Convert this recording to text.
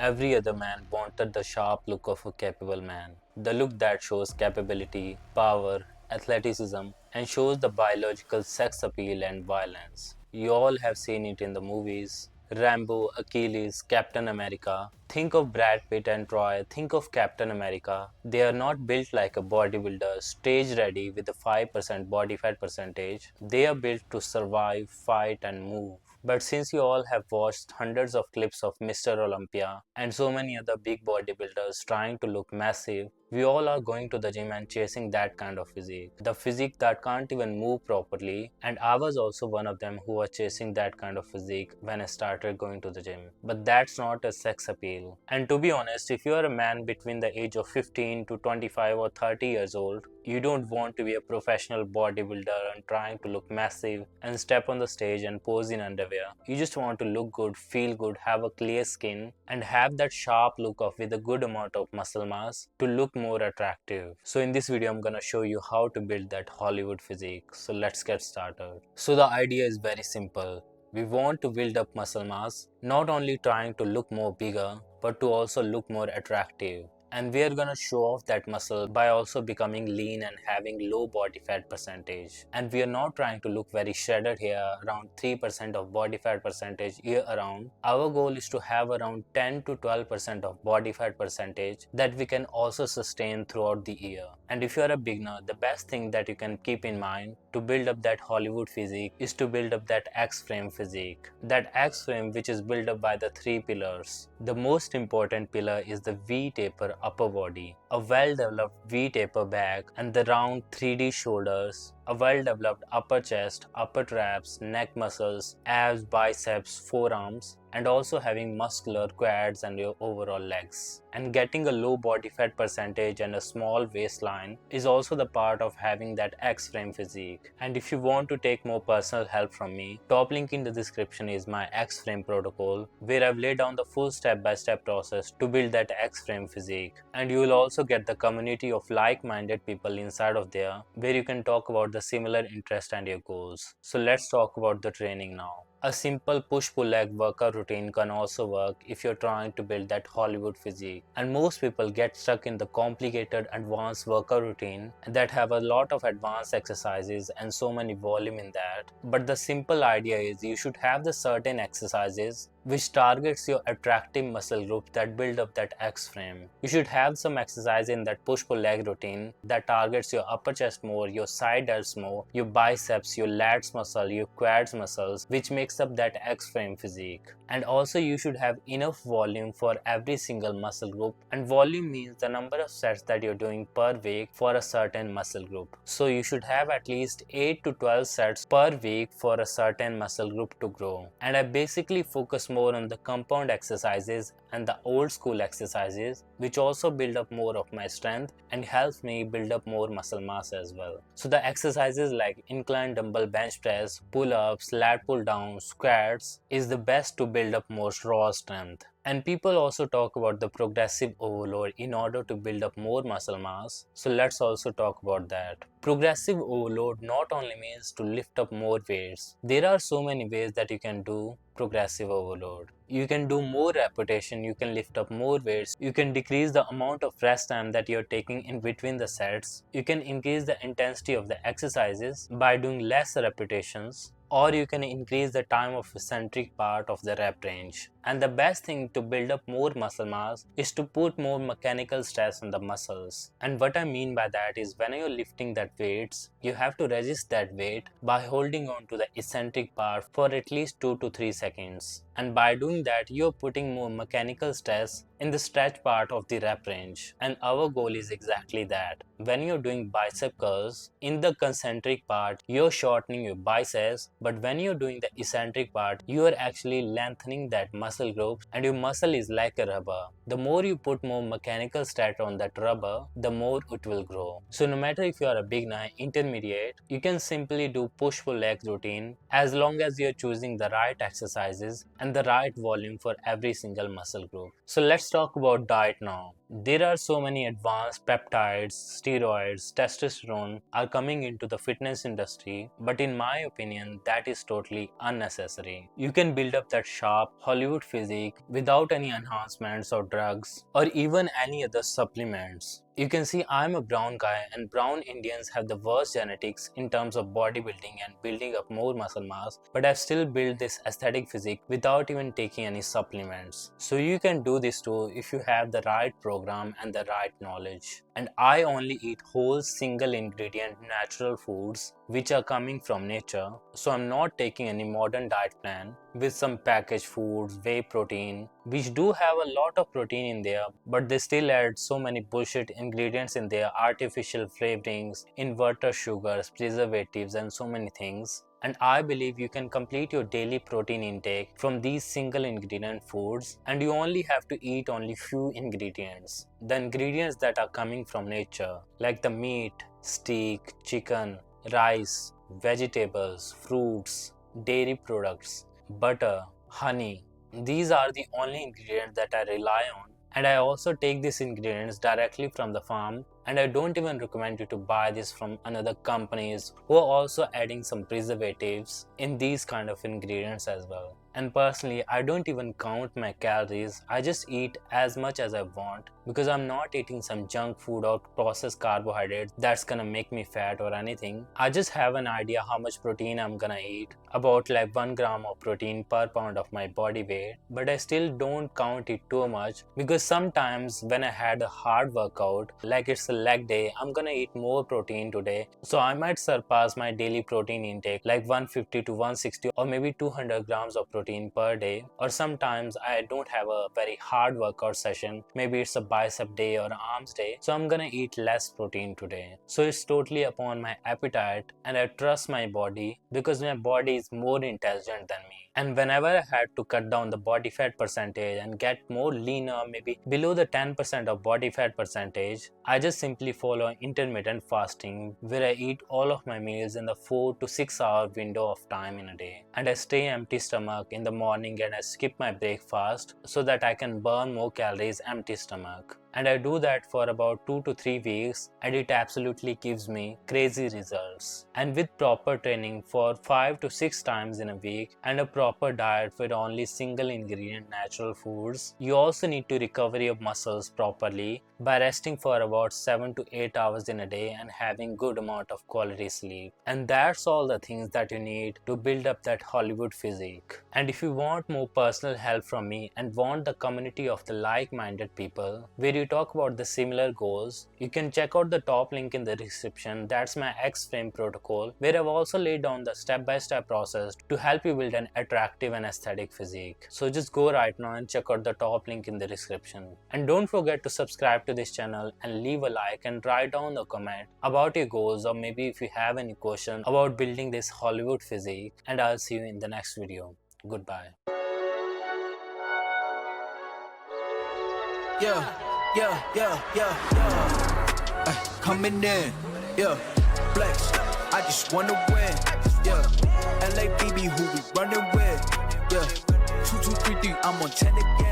Every other man wanted the sharp look of a capable man. The look that shows capability, power, athleticism, and shows the biological sex appeal and violence. You all have seen it in the movies. Rambo, Achilles, Captain America. Think of Brad Pitt and Troy. Think of Captain America. They are not built like a bodybuilder, stage ready with a 5% body fat percentage. They are built to survive, fight, and move. But since you all have watched hundreds of clips of Mr. Olympia and so many other big bodybuilders trying to look massive, we all are going to the gym and chasing that kind of physique. The physique that can't even move properly, and I was also one of them who was chasing that kind of physique when I started going to the gym. But that's not a sex appeal. And to be honest, if you are a man between the age of 15 to 25 or 30 years old, you don't want to be a professional bodybuilder and trying to look massive and step on the stage and pose in underwear. You just want to look good, feel good, have a clear skin, and have that sharp look of with a good amount of muscle mass to look more attractive. So in this video I'm gonna show you how to build that Hollywood physique. So let's get started. So the idea is very simple. We want to build up muscle mass, not only trying to look more bigger, but to also look more attractive. And we are gonna show off that muscle by also becoming lean and having low body fat percentage. And we are not trying to look very shredded here, around 3% of body fat percentage year around. Our goal is to have around 10 to 12% of body fat percentage that we can also sustain throughout the year. And if you are a beginner, the best thing that you can keep in mind to build up that Hollywood physique is to build up that X-frame physique. That X-frame which is built up by the three pillars. The most important pillar is the V-taper upper body, a well-developed V-taper back and the round 3D shoulders, a well-developed upper chest, upper traps, neck muscles, abs, biceps, forearms, and also having muscular quads and your overall legs. And getting a low body fat percentage and a small waistline is also the part of having that X-frame physique. And if you want to take more personal help from me, top link in the description is my X-frame protocol where I've laid down the full step-by-step process to build that X-frame physique. And you will also get the community of like-minded people inside of there where you can talk about the similar interest and your goals. So let's talk about the training now. A simple push-pull leg workout routine can also work if you're trying to build that Hollywood physique. And most people get stuck in the complicated advanced workout routine that have a lot of advanced exercises and so many volume in that. But the simple idea is you should have the certain exercises which targets your attractive muscle group that build up that X-frame. You should have some exercise in that push-pull leg routine that targets your upper chest more, your side delts more, your biceps, your lats muscle, your quads muscles, which makes up that X-frame physique. And also you should have enough volume for every single muscle group, and volume means the number of sets that you're doing per week for a certain muscle group. So you should have at least 8 to 12 sets per week for a certain muscle group to grow. And I basically focus more on the compound exercises and the old school exercises which also build up more of my strength and helps me build up more muscle mass as well. So the exercises like incline dumbbell bench press, pull-ups, lat pull down, squats is the best to build up more raw strength. And people also talk about the progressive overload in order to build up more muscle mass. So let's also talk about that. Progressive overload not only means to lift up more weights. There are so many ways that you can do progressive overload. You can do more repetition, you can lift up more weights, you can decrease the amount of rest time that you're taking in between the sets, you can increase the intensity of the exercises by doing less repetitions, or you can increase the time of eccentric part of the rep range. And the best thing to build up more muscle mass is to put more mechanical stress on the muscles. And what I mean by that is when you're lifting that weights, you have to resist that weight by holding on to the eccentric part for at least 2 to 3 seconds. And by doing that, you're putting more mechanical stress in the stretch part of the rep range. And our goal is exactly that. When you're doing bicep curls, in the concentric part, you're shortening your biceps, but when you're doing the eccentric part, you're actually lengthening that muscle group, and your muscle is like a rubber. The more you put more mechanical stress on that rubber, the more it will grow. So no matter if you are a beginner, intermediate, you can simply do push-pull leg routine as long as you're choosing the right exercises and the right volume for every single muscle group. So let's talk about diet now. There are so many advanced peptides, steroids, testosterone are coming into the fitness industry, but in my opinion, that is totally unnecessary. You can build up that sharp Hollywood physique without any enhancements or drugs or even any other supplements. You can see I'm a brown guy, and brown Indians have the worst genetics in terms of bodybuilding and building up more muscle mass, but I've still built this aesthetic physique without even taking any supplements. So you can do this too if you have the right program and the right knowledge. And I only eat whole single ingredient natural foods which are coming from nature, so I'm not taking any modern diet plan with some packaged foods, whey protein, which do have a lot of protein in there, but they still add so many bullshit ingredients in there, artificial flavorings, inverter sugars, preservatives, and so many things. And I believe you can complete your daily protein intake from these single ingredient foods, and you only have to eat only few ingredients. The ingredients that are coming from nature, like the meat, steak, chicken, rice, vegetables, fruits, dairy products, butter, honey. These are the only ingredients that I rely on, and I also take these ingredients directly from the farm, and I don't even recommend you to buy this from another companies who are also adding some preservatives in these kind of ingredients as well. And personally, I don't even count my calories. I just eat as much as I want because I'm not eating some junk food or processed carbohydrates that's gonna make me fat or anything. I just have an idea how much protein I'm gonna eat, about like 1 gram of protein per pound of my body weight, but I still don't count it too much because sometimes when I had a hard workout, like it's a leg day, I'm gonna eat more protein today, so I might surpass my daily protein intake like 150 to 160 or maybe 200 grams of protein per day. Or sometimes I don't have a very hard workout session, maybe it's a bicep day or arms day, so I'm gonna eat less protein today. So it's totally upon my appetite, and I trust my body because my body is more intelligent than me. And whenever I had to cut down the body fat percentage and get more leaner, maybe below the 10% of body fat percentage, I just simply follow intermittent fasting where I eat all of my meals in the 4 to 6 hour window of time in a day. And I stay empty stomach in the morning and I skip my breakfast so that I can burn more calories empty stomach. And I do that for about 2 to 3 weeks, and it absolutely gives me crazy results. And with proper training for 5 to 6 times in a week and a proper diet with only single ingredient natural foods, you also need to recover your muscles properly by resting for about 7 to 8 hours in a day and having good amount of quality sleep. And that's all the things that you need to build up that Hollywood physique. And if you want more personal help from me and want the community of the like-minded people where you talk about the similar goals, you can check out the top link in the description. That's my X-Frame protocol, where I've also laid down the step-by-step process to help you build an attractive and aesthetic physique. So just go right now and check out the top link in the description. And don't forget to subscribe to this channel and leave a like and write down a comment about your goals, or maybe if you have any question about building this Hollywood physique. And I'll see you in the next video. Goodbye. Coming in, flex. I just wanna win, LA BB, who we running with, 2 2 3 3. I'm on 10 again.